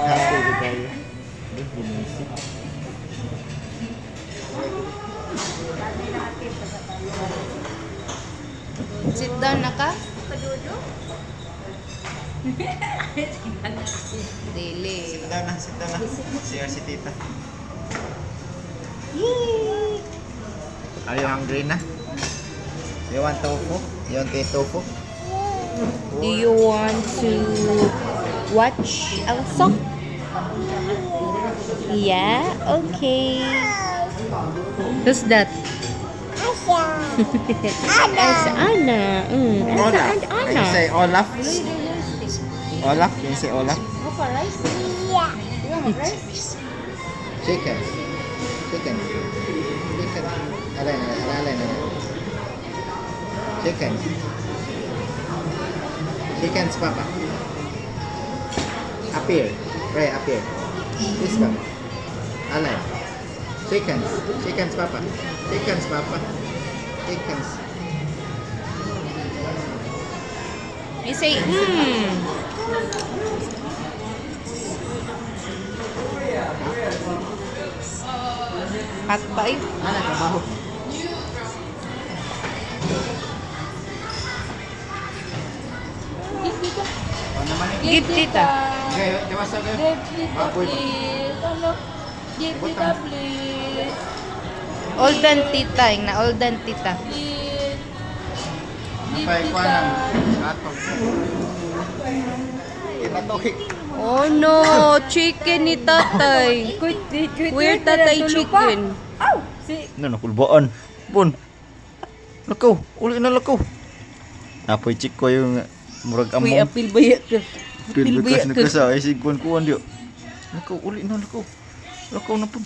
Happy di kayo. Ginisip. Sit down na ka? Dili. Sit down na. Siya si tita. Are you hungry na? You want tofu? You want to eat tofu? Do you want to watch Elsa? Yeah, okay. Who's that? Elsa Anna. Elsa Olaf. and Can you Anna. say Olaf? Olaf? Can you say Olaf? Chicken. Chicken. Chicken. Alin. Chicken. Chicken's papa. Up here. Right, up here. This one. Alin. Chickens. Chicken's papa. Chicken's papa. Chickens. You say, Hot pa eh. Ano trabaho? Ano naman yun? Give tita. Okay, dewasa ka. Baboy ba? Give tita, please. Olden tita. Yung na olden tita. Please. Napay ko ng atog. Kinatokik. Oh no, chicken ni tatay. Where tatay chicken? Ano, nakulbaan. Bon. Lakaw. Uli na lakaw. Napoy chiko yung murag Uy, among. apil baya ka. Apil baya Pilbekas ka. na kasa. Ay, sigkuhan kuhan diyo. Lakaw. Uli na lakaw. Lakaw na po.